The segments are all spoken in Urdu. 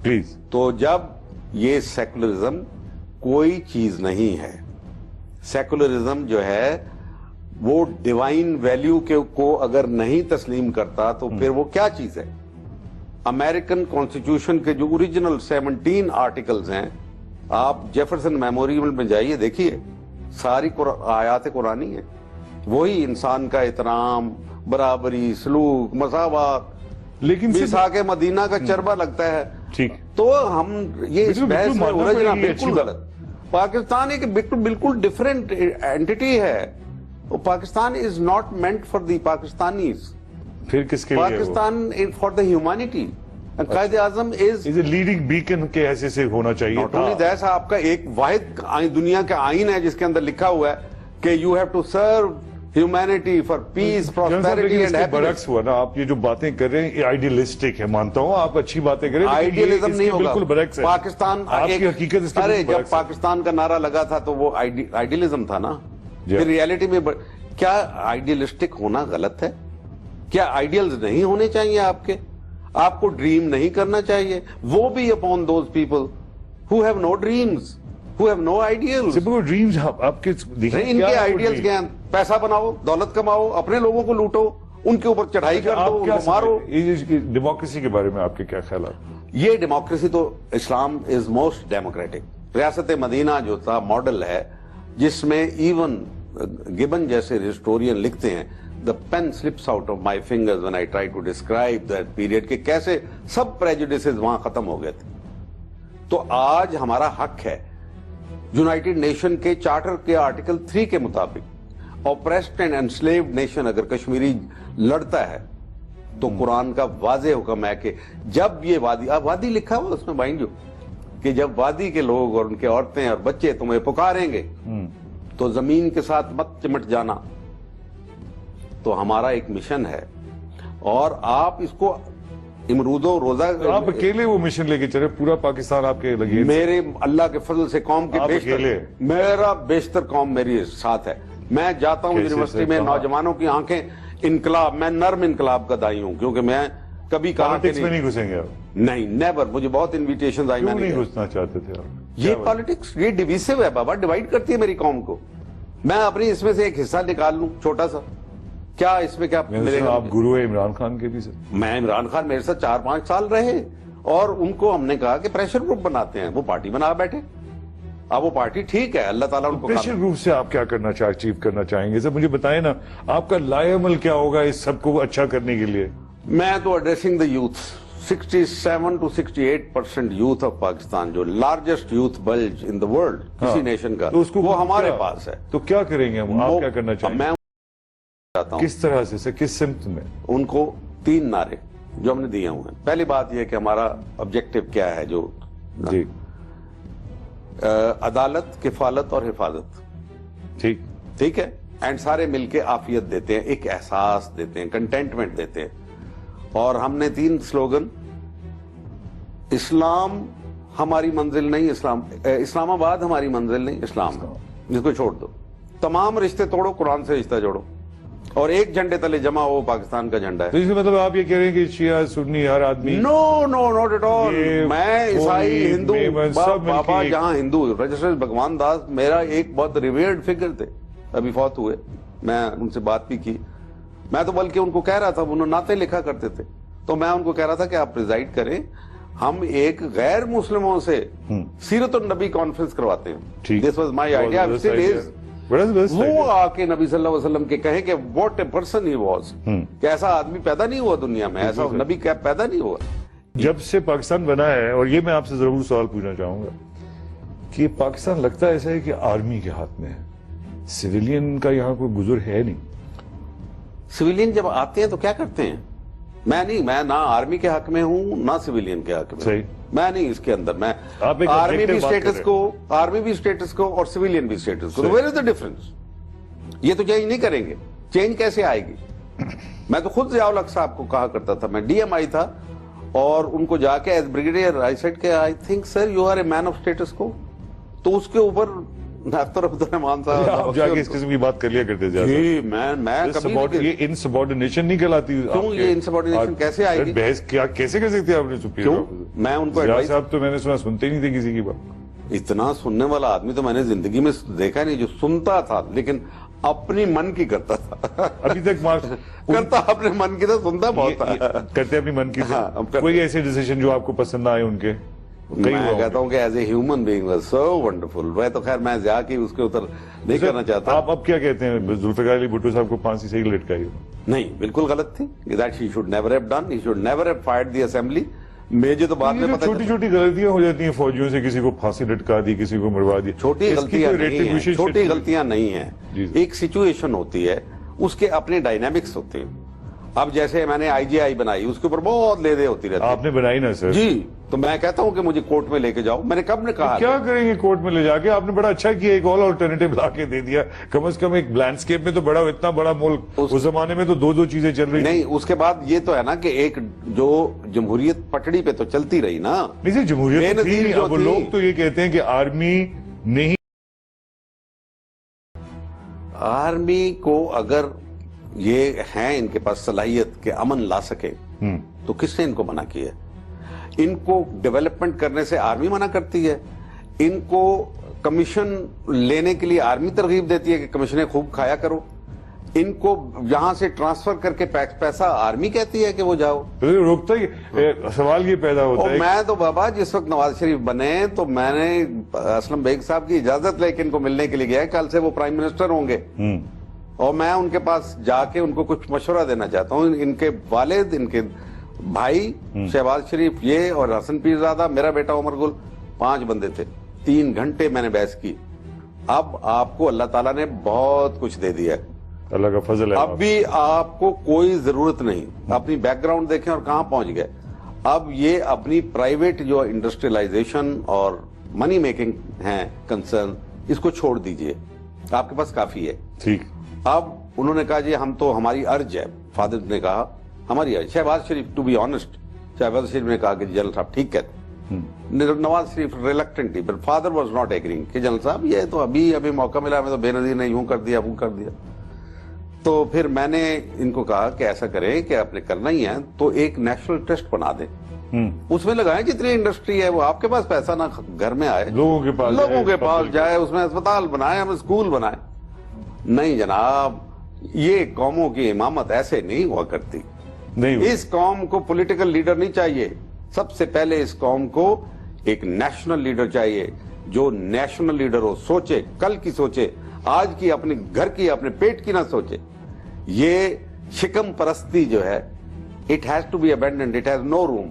پلیز. تو جب یہ سیکولرزم کوئی چیز نہیں ہے، سیکولرزم جو ہے وہ ڈیوائن ویلیو کو اگر نہیں تسلیم کرتا تو پھر وہ کیا چیز ہے؟ امریکن کانسٹیٹیوشن کے جو اوریجنل 17 آرٹیکلز ہیں، آپ جیفرسن میموریل میں جائیے دیکھیے، ساری آیات قرآنی ہیں. وہی انسان کا احترام، برابری، سلوک، مساوات، لیکن میثاق مدینہ کا چربہ لگتا ہے. ٹھیک. تو ہم یہ اس بحث میں الجھنا بالکل غلط. پاکستان ایک بالکل ڈفرینٹ اینٹی ہے. Pakistan is not meant for the Pakistanis. پھر کس کے لیے؟ Pakistan for the humanity. Quaid Azam is leading bacon کے حیثیت سے ہونا چاہیے. ناٹ اونلی دیٹ، آپ کا ایک واحد دنیا کا آئین ہے جس کے اندر لکھا ہوا ہے کہ you have to serve humanity for peace, prosperity and happiness. برعکس ہوا نا، آپ یہ جو باتیں کر رہے ہیں یہ آئیڈیلسٹک ہے، مانتا ہوں آپ اچھی باتیں کر رہے ہیں، آئیڈیلزم نہیں ہوگا. بالکل برعکس ہے. پاکستان آپ کی حقیقت اس کے ارے بالکل جب برعکس ہے. پاکستان کا نعرہ لگا تھا تو وہ آئیڈیلزم تھا نا. پھر ریالٹی میں کیا آئیڈیلسٹک ہونا غلط ہے؟ کیا آئیڈیلز نہیں ہونے چاہیے آپ کے؟ آپ کو ڈریم نہیں کرنا چاہیے؟ وہ بھی upon those people who have no dreams, who have no ideals. Dreams آپ کے ان کے آئیڈیلز کیا ہیں؟ پیسہ بناؤ، دولت کماؤ، اپنے لوگوں کو لوٹو، ان کے اوپر چڑھائی کر دو، ان کو مارو. ڈیموکریسی کے بارے میں آپ کے کیا خیالات؟ یہ ڈیموکریسی تو اسلام از موسٹ ڈیموکریٹک. ریاست مدینہ جو تھا ماڈل ہے جس میں ایون گبن جیسے ہسٹورین لکھتے ہیں the pen slips out of my fingers when I try to describe that period کہ کیسے سب prejudices وہاں ختم ہو گئے تھے. تو آج ہمارا حق ہے یونائٹڈ نیشن کے چارٹر کے آرٹیکل 3 کے مطابق oppressed and enslaved nation اگر کشمیری لڑتا ہے تو قرآن کا واضح حکم ہے کہ جب یہ وادی لکھا ہوا اس میں بائن جو کہ جب وادی کے لوگ اور ان کے عورتیں اور بچے تمہیں پکاریں گے تو زمین کے ساتھ مت چمٹ جانا. تو ہمارا ایک مشن ہے اور آپ اس کو امرود و روزہ آپ اکیلے وہ مشن لے کے چلے، پورا پاکستان آپ کے لگے؟ میرے اللہ کے فضل سے قوم کے میرا بیشتر قوم میری ساتھ ہے. میں جاتا ہوں یونیورسٹی میں، نوجوانوں کی آنکھیں انقلاب، میں نرم انقلاب کا دائی ہوں کیونکہ میں کبھی کہا کہ نہیں گھسیں گے آپ؟ نہیں، نیور. مجھے بہت انویٹیشن آئی. میں نہیں گھسنا چاہتے تھے آپ؟ یہ پالیٹکس یہ ڈیویسو ہے بابا، ڈیوائیڈ کرتی ہے میری قوم کو. میں اپنی اس میں سے ایک حصہ نکال لوں چھوٹا سا، کیا اس میں کیا ملے گا؟ آپ گرو ہے عمران خان کے بھی سر؟ میں عمران خان میرے ساتھ 4-5 سال رہے اور ان کو ہم نے کہا کہ پریشر گروپ بناتے ہیں، وہ پارٹی بنا بیٹھے. اب وہ پارٹی ٹھیک ہے، اللہ تعالیٰ ان کو پریشر گروپ سے آپ کیا کرنا اچیو کرنا چاہیں گے؟ سر مجھے بتائیں نا، آپ کا لائے عمل کیا ہوگا اس سب کو اچھا کرنے کے لیے؟ میں تو addressing the youth. 67 to 68% youth of Pakistan, جو largest youth bulge in the world کسی نیشن کا، وہ ہمارے پاس ہے. تو کیا کریں گے ہم؟ آپ کیا کرنا چاہیں گے؟ کس طرح سے، کس سمت میں؟ ان کو 3 نعرے جو ہم نے دیے ہوئے ہیں. پہلی بات یہ کہ ہمارا آبجیکٹو کیا ہے، جو جی عدالت، کفالت اور حفاظت. ٹھیک ہے. اینڈ سارے مل کے عافیت دیتے ہیں، ایک احساس دیتے ہیں، کنٹینٹمنٹ دیتے ہیں. اور ہم نے 3 سلوگن: اسلام ہماری منزل نہیں، اسلام آباد ہماری منزل نہیں، اسلام جس کو چھوڑ دو، تمام رشتے توڑو، قرآن سے رشتہ جوڑو، اور ایک جھنڈے تلے جمع ہو، پاکستان کا جھنڈا ہے. تو اس کا مطلب آپ یہ کہہ رہے ہیں کہ شیعہ سنی ہر آدمی؟ نو ناٹ ایٹ آل. میں عیسائی، ہندو، بابا جہاں ہندو رجسٹر بھگوان داس میرا ایک بہت ریویرڈ فگر تھے، ابھی فوت ہوئے. میں ان سے بات بھی کی. میں تو بلکہ ان کو کہہ رہا تھا، انہوں نعتیں لکھا کرتے تھے، تو میں ان کو کہہ رہا تھا کہ آپ پریزائڈ کریں، ہم ایک غیر مسلموں سے سیرت النبی کانفرنس کرواتے ہیں. This was my idea. وہ آ کے نبی صلی اللہ علیہ وسلم کے کہیں کہ what a person he was, کہ ایسا آدمی پیدا نہیں ہوا دنیا میں، ایسا نبی کیا پیدا نہیں ہوا. جب سے پاکستان بنا ہے، اور یہ میں آپ سے ضرور سوال پوچھنا چاہوں گا کہ پاکستان لگتا ایسا ہے کہ آرمی کے ہاتھ میں ہے، سویلین کا یہاں کوئی گزر ہے نہیں. سویلین جب آتے ہیں تو کیا کرتے ہیں؟ میں نہ آرمی کے حق میں ہوں نہ سویلین کے حق میں. میں نہیں اس کے اندر. میں آرمی بھی اسٹیٹس کو اور سویلین بھی اسٹیٹس کو. Where is the difference? یہ تو چینج نہیں کریں گے. چینج کیسے آئے گی؟ میں تو خود ضیاء الحق صاحب کو کہا کرتا تھا، میں ڈی ایم آئی تھا، اور ان کو جا کے ایز بریگیڈیئر آئی سیڈ کہ I think sir you are a man of status quo. تو اس کے اوپر اختر عبد الرحمان صاحب آپ جا کے اس قسم کی بات کر لیا کرتے زیادہ. جی میں کبھی یہ انسبارڈینیشن نہیں کہلاتی. کیوں یہ انسبارڈینیشن کیسے آئے گی؟ بحث کیا کیسے کر سکتے آپ نے سپیریئر آفیسر؟ میں ان کو زیاد صاحب تو میں نے سنا سنتے ہی نہیں تھے کسی کی بات. اتنا سننے والا آدمی تو میں نے زندگی میں دیکھا نہیں. جو سنتا تھا لیکن اپنی من کی کرتا تھا. ابھی تک کرتا اپنے من کی تھا, سنتا بہت تھا. کرتے اپنی من کی. کوئی ایسے ڈیسیژن جو آپ کو پسند نہ آئے ان کے؟ میں کہتا ہوں کہ as a human being was so wonderful. میں تو خیر میں زیادہ کی اس کے اوپر نہیں کرنا چاہتا. آپ اب کیا کہتے ہیں ذوالفقار علی بھٹو صاحب کو پھانسی سے لٹکائی؟ نہیں, بالکل غلط تھی. That he should never have done. He should never have fired the assembly. مجھے تو بعد میں پتہ چھوٹی چھوٹی غلطیاں ہو جاتی ہیں فوجیوں سے, کسی کو پھانسی لٹکا دی, کسی کو مروا دی. چھوٹی غلطیاں نہیں ہیں. ایک سچویشن ہوتی ہے, اس کے اپنے ڈائنامکس ہوتے ہیں. اب جیسے میں نے IGI بنائی, اس کے اوپر بہت لے دے ہوتی رہتی. آپ نے بنائی نا سر؟ جی. تو میں کہتا ہوں کہ مجھے کورٹ میں لے کے جاؤ. میں نے کب نے کہا کیا کریں گے کورٹ میں لے جا کے؟ آپ نے بڑا اچھا کیا, ایک اور آلٹرنیٹیو لا کے دے دیا. کم از کم ایک لینڈسکیپ میں تو بڑا, اتنا بڑا ملک اس زمانے میں تو دو چیزیں چل رہی نہیں. اس کے بعد یہ تو ہے نا کہ ایک جو جمہوریت پٹڑی پہ تو چلتی رہی نا. نہیں سر, جمہوریت تھی. اب وہ لوگ تو یہ کہتے ہیں کہ آرمی کو اگر یہ ہیں ان کے پاس صلاحیت کہ امن لا سکے تو کس نے ان کو منع کیا ہے؟ ان کو ڈیولپمنٹ کرنے سے آرمی منع کرتی ہے. ان کو کمیشن لینے کے لیے آرمی ترغیب دیتی ہے کہ کمیشنیں خوب کھایا کرو. ان کو یہاں سے ٹرانسفر کر کے پیسہ آرمی کہتی ہے کہ وہ جاؤ. روکتا ہی سوال یہ پیدا ہوتا ہے. میں تو بابا جس وقت نواز شریف بنے تو میں نے اسلم بیگ صاحب کی اجازت لے کے ان کو ملنے کے لیے گیا. کل سے وہ پرائم منسٹر ہوں گے اور میں ان کے پاس جا کے ان کو کچھ مشورہ دینا چاہتا ہوں. ان کے والد, ان کے بھائی شہباز شریف, یہ اور حسن پیرزادہ, میرا بیٹا عمر گل, 5 بندے تھے. 3 گھنٹے میں نے بحث کی. اب آپ کو اللہ تعالیٰ نے بہت کچھ دے دیا ہے, اللہ کا فضل ہے. اب بھی آپ کو کوئی ضرورت نہیں. اپنی بیک گراؤنڈ دیکھیں اور کہاں پہنچ گئے. اب یہ اپنی پرائیویٹ جو انڈسٹریلائزیشن اور منی میکنگ ہیں کنسرن, اس کو چھوڑ دیجئے. آپ کے پاس کافی ہے. ٹھیک. اب انہوں نے کہا جی ہم تو, ہماری ارج ہے. فادر نے کہا ہماری urge. Shahbaz Sharif, to be honest, Shahbaz Sharif نے کہا کہ جنرل صاحب ٹھیک کہتے. Nawaz Sharif reluctantly, but father was not agreeing کہ جنرل صاحب یہ تو ابھی موقع ملا, ہمیں تو بے نظیر نے یوں کر دیا وہ کر دیا. تو پھر میں نے ان کو کہا کہ ایسا کریں کہ آپ نے کرنا ہی ہے تو ایک نیشنل ٹرسٹ بنا دیں. اس میں لگائیں جتنی انڈسٹری ہے وہ. آپ کے پاس پیسہ نہ گھر میں آئے, لوگوں کے پاس جائے, اس میں اسپتال بنائے, ہم اسکول بنائے. نہیں جناب, یہ قوموں کی امامت ایسے نہیں ہوا کرتی. اس قوم کو پولیٹیکل لیڈر نہیں چاہیے. سب سے پہلے اس قوم کو ایک نیشنل لیڈر چاہیے, جو نیشنل لیڈر ہو, سوچے, کل کی سوچے, آج کی, اپنے گھر کی, اپنے پیٹ کی نہ سوچے. یہ شکم پرستی جو ہے, it has to be abandoned, it has no room.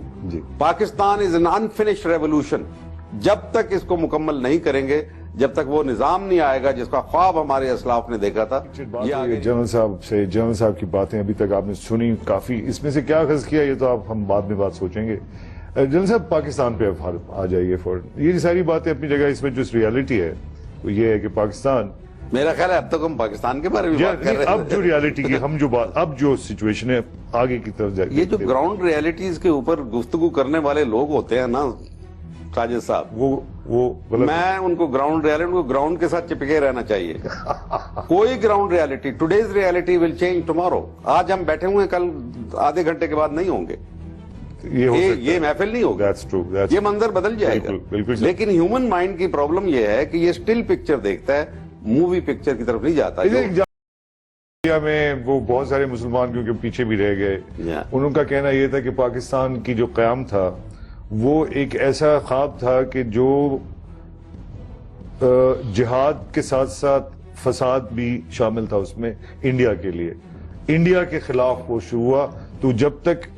Pakistan is an unfinished revolution. جب تک اس کو مکمل نہیں کریں گے, جب تک وہ نظام نہیں آئے گا جس کا خواب ہمارے اسلاف نے دیکھا تھا. جنرل صاحب کی باتیں ابھی تک آپ نے سنی کافی, اس میں سے کیا اخذ کیا یہ تو ہم بعد میں بات سوچیں گے. جنرل صاحب پاکستان پہ آ جائیے فوراً. یہ ساری باتیں اپنی جگہ, اس میں جو ریالٹی ہے وہ یہ ہے کہ پاکستان, میرا خیال ہے اب تک ہم پاکستان کے بارے میں بات کر رہے ہیں. اب جو ریالٹی کی ہم جو بات, اب جو سچویشن ہے آگے کی طرف جائے, یہ جو گراؤنڈ ریالٹیز کے اوپر گفتگو کرنے والے لوگ ہوتے ہیں نا ساجد صاحب, وہ میں ان کو گراؤنڈ کے ساتھ چپکے رہنا چاہیے. کوئی ground reality, today's reality will change tomorrow. آج ہم بیٹھے ہوئے, کل آدھے گھنٹے کے بعد نہیں ہوں گے. یہ محفل نہیں ہوگا, یہ منظر بدل جائے گا. لیکن ہیومن مائنڈ کی پرابلم یہ ہے کہ یہ اسٹل پکچر دیکھتا ہے, مووی پکچر کی طرف نہیں جاتا. انڈیا میں وہ بہت سارے مسلمان کیونکہ پیچھے بھی رہ گئے, ان کا کہنا یہ تھا کہ پاکستان کی جو قیام تھا وہ ایک ایسا خواب تھا کہ جو جہاد کے ساتھ ساتھ فساد بھی شامل تھا اس میں انڈیا کے لیے. انڈیا کے خلاف وہ شروع ہوا, تو جب تک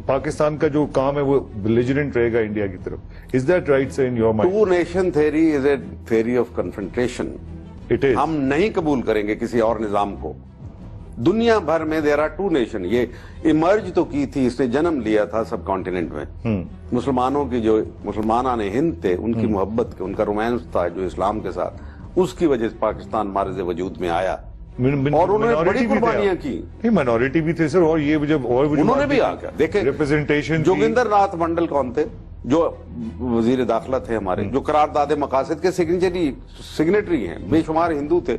پاکستان کا جو کام ہے وہ بیلیجرنٹ رہے گا انڈیا کی طرف. Is that right sir in your mind? Two nation theory is a theory of confrontation. It is. ہم نہیں قبول کریں گے کسی اور نظام کو. دنیا بھر میں there are two nation. یہ ایمرج تو کی تھی, اس نے جنم لیا تھا سب کانٹیننٹ میں. مسلمانوں کی جو مسلمانان ہند تھے, ان کی محبت, ان کا رومانس تھا جو اسلام کے ساتھ, اس کی وجہ سے پاکستان مارز وجود میں آیا. اور انہوں نے بڑی قربانیاں کی. نہیں مائنورٹی بھی تھے سر, اور یہ جب اور انہوں نے بھی آ گیا دیکھیں ریپرزنٹیشن. جوگندر ناتھ منڈل کون تھے؟ جو وزیر داخلہ تھے ہمارے, جو قرارداد مقاصد کے سگنیٹری ہیں. بے شمار ہندو تھے,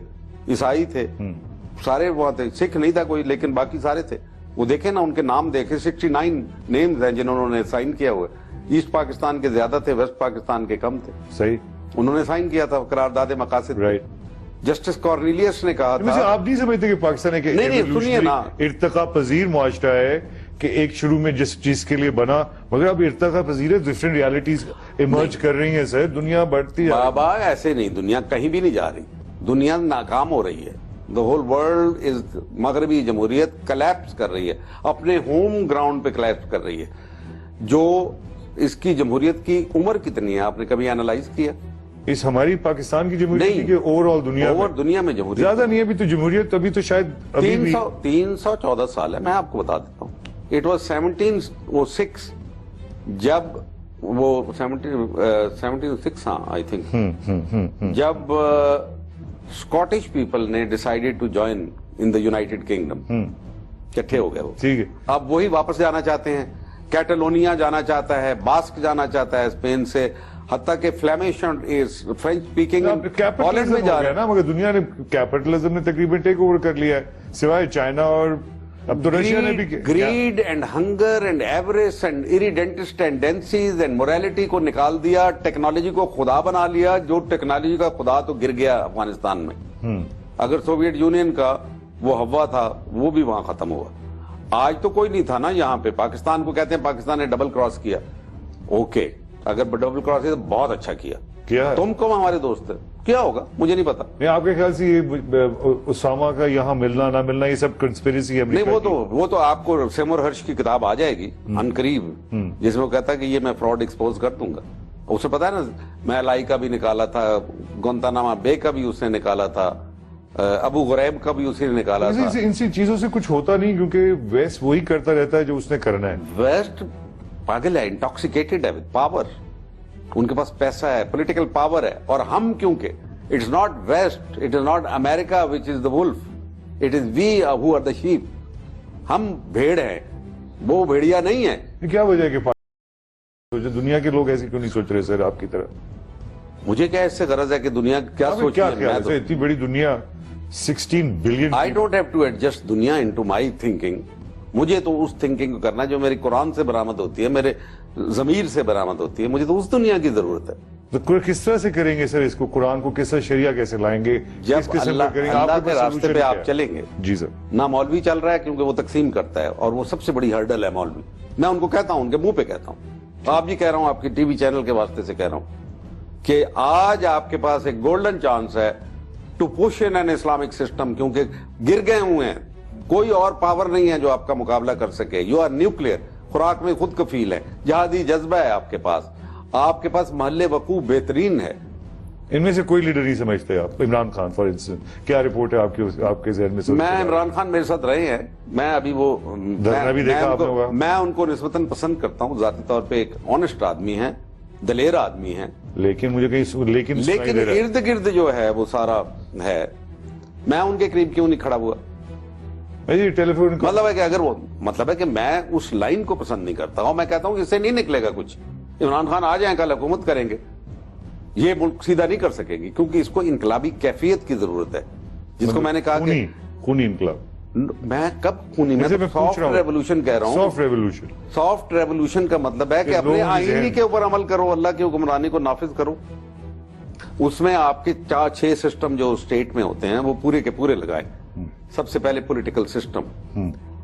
عیسائی تھے, سارے وہاں تھے. سکھ نہیں تھا کوئی, لیکن باقی سارے تھے. وہ دیکھیں نا, ان کے نام دیکھیں, 69 نیمز ہیں جنہوں نے سائن کیا ہوئے. ایسٹ پاکستان کے زیادہ تھے, ویسٹ پاکستان کے کم تھے. صحیح, انہوں نے سائن کیا تھا قرارداد مقاصد. رائٹ. جسٹس کارنیلیس نے کہا تھا. آپ نہیں سمجھتے کہ پاکستان ایک سنیے نا, ارتقا پذیر معاشرہ ہے کہ ایک شروع میں جس چیز کے لیے بنا, مگر اب ارتقا پذیر ہے, ڈفرینٹ ریالٹیز ایمرج کر رہی ہیں سر. دنیا بڑھتی ہے بابا, ایسے نہیں, دنیا کہیں بھی نہیں جا رہی, دنیا ناکام ہو رہی ہے. دا ہول ورلڈ از, مغربی جمہوریت کلیپس کر رہی ہے, اپنے ہوم گراؤنڈ پہ کلیپس کر رہی ہے. جو اس کی جمہوریت کی عمر کتنی ہے, آپ نے کبھی اینالائز کیا؟ اس ہماری پاکستان کی جمہوریت کے اوور آل دنیا میں جمہوریت زیادہ نہیں ہے ابھی تو. جمہوریت ابھی تو شاید 314 سال ہے. میں آپ کو بتا دیتا ہوں, اٹ واز 1706 جب وہ 1706 ہاں آئی تھنک, جب اسکاٹش پیپل نے decided to join in the United Kingdom, اکٹھے ہو گئے وہ. ٹھیک ہے, اب وہی واپس جانا چاہتے ہیں. کیٹالونیا جانا چاہتا ہے, باسک جانا چاہتا ہے اسپین سے, حتیٰ کہ فلیمش فرینچ اسپیکنگ ہالینڈ میں جا رہے ہیں نا. مگر دنیا نے کیپٹلزم نے تقریباً ٹیک اوور کر لیا ہے, سوائے چائنا اور اب تو رشیا نے بھی. Greed and hunger and avarice and irredentist tendencies and morality کو نکال دیا, ٹیکنالوجی کو خدا بنا لیا. جو ٹیکنالوجی کا خدا تو گر گیا افغانستان میں. اگر سوویت یونین کا وہ ہوا تھا, وہ بھی وہاں ختم ہوا. آج تو کوئی نہیں تھا نا یہاں پہ. پاکستان کو کہتے ہیں پاکستان نے ڈبل کراس کیا. اوکے, اگر ڈبل کراس کیا تو بہت اچھا کیا. تم کو ہمارے دوست کیا ہوگا مجھے نہیں پتا. نہیں, آپ کے خیال سے یہ اسامہ کا یہاں ملنا نہ ملنا یہ سب کنسپیریسی ہے؟ نہیں, وہ تو آپ کو سیمور ہرش کی کتاب آ جائے گی عنقریب, جس میں وہ کہتا ہے کہ یہ میں فراڈ ایکسپوز کر دوں گا. اسے پتا ہے نا, میں لائی کا بھی نکالا تھا, گونتاناما بے کا بھی اس نے نکالا تھا, ابو غریب کا بھی اسی نے نکالا تھا. ان سی چیزوں سے کچھ ہوتا نہیں, کیونکہ ویسٹ وہی کرتا رہتا ہے جو اس نے کرنا ہے. ویسٹ پاگل ہے, انٹاکسیکیٹڈ ہے ود پاور. ان کے پاس پیسہ ہے, پولیٹیکل پاور ہے. اور ہم کیونکہ it's not west, it is not America which is the wolf, it is we who are the sheep. ہم بھیڑ ہیں, وہ بھیڑیا نہیں ہے. کیا وجہ ہے کہ دنیا کے لوگ ایسے کیوں نہیں سوچ رہے سر آپ کی طرح؟ مجھے کیا اس سے غرض ہے کہ دنیا کیا سوچ رہی ہے؟ اتنی بڑی دنیا 16 billion. I don't have to adjust دنیا into my thinking. مجھے تو اس تھنکنگ کو کرنا جو میری قرآن سے برآمد ہوتی ہے, میرے ضمیر سے برآمد ہوتی ہے. مجھے تو اس دنیا کی ضرورت ہے. تو کس طرح سے کریں گے سر اس کو, قرآن کو کس طرح شریعہ کیسے لائیں گے؟ جب اللہ کے راستے پہ آپ چلیں گے. جی سر. نہ مولوی چل رہا ہے کیونکہ وہ تقسیم کرتا ہے, اور وہ سب سے بڑی ہرڈل ہے مولوی. میں ان کو کہتا ہوں, ان کے منہ پہ کہتا ہوں, آپ بھی کہہ رہا ہوں, آپ کی ٹی وی چینل کے واسطے سے کہہ رہا ہوں کہ آج آپ کے پاس ایک گولڈن چانس ہے to push in an Islamic system, کیونکہ گر گئے ہوئے ہیں. کوئی اور پاور نہیں ہے جو آپ کا مقابلہ کر سکے. یو آر نیوکلیئر, خوراک میں خود کفیل ہے, جہادی جذبہ ہے آپ کے پاس محل وقوع بہترین ہے. ان میں سے کوئی لیڈر نہیں سمجھتے آپ؟ عمران خان فار انسٹنس, کیا رپورٹ ہے آپ کے ذہن میں؟ میں عمران خان میرے ساتھ رہے ہیں, میں ابھی وہ میں ان کو نسبتاً پسند کرتا ہوں. ذاتی طور پہ ایک آنےسٹ آدمی ہیں, دلیر آدمی ہیں, لیکن مجھے کہیں لیکن ارد گرد جو ہے وہ سارا ہے. میں ان کے قریب کیوں نہیں کھڑا ہوا؟ مطلب ہے کہ اگر وہ مطلب ہے کہ میں اس لائن کو پسند نہیں کرتا ہوں. میں کہتا ہوں کہ اس سے نہیں نکلے گا کچھ. عمران خان آ جائیں, کل حکومت کریں گے, یہ ملک سیدھا نہیں کر سکے گی, کیونکہ اس کو انقلابی کیفیت کی ضرورت ہے, جس کو میں نے کہا کہ خونی انقلاب. میں کب خونی, میں سافٹ ریولوشن کہہ رہا ہوں. سافٹ ریولوشن کا مطلب ہے کہ اپنے آئین کے اوپر عمل کرو, اللہ کی حکمرانی کو نافذ کرو. اس میں آپ کے 4-6 سسٹم جو اسٹیٹ میں ہوتے ہیں وہ پورے کے پورے لگائے. سب سے پہلے پولیٹیکل سسٹم,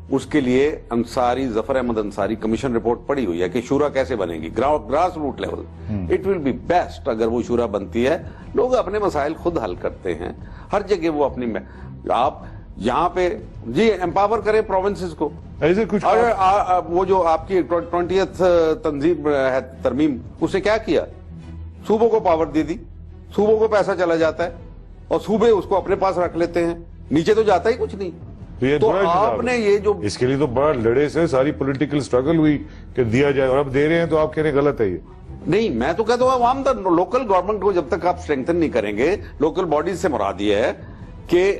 اس کے لیے انصاری, ظفر احمد انصاری کمیشن رپورٹ پڑی ہوئی ہے کہ شورا کیسے بنے گی, grass root level. It will be best اگر وہ شورا بنتی ہے. لوگ اپنے مسائل خود حل کرتے ہیں ہر جگہ. وہ اپنی آپ یہاں پہ جی امپاور کریں پروونسز کو. وہ جو آپ کی 20th تنظیم ہے ترمیم, اس نے کیا کیا؟ صوبوں کو پاور دے دی, صوبوں کو پیسہ چلا جاتا ہے اور صوبے اس کو اپنے پاس رکھ لیتے ہیں, نیچے تو جاتا ہی کچھ نہیں. تو آپ نے یہ جو اس کے لیے تو بڑا لڑے سے ساری پولیٹیکل سٹرگل ہوئی کہ دیا جائے, اور اب دے رہے ہیں تو آپ کہہ رہے ہیں غلط ہے. یہ نہیں, میں تو کہتا ہوں عوام لوکل گورنمنٹ کو جب تک آپ اسٹرینتھن نہیں کریں گے, لوکل باڈیز سے مراد یہ ہے کہ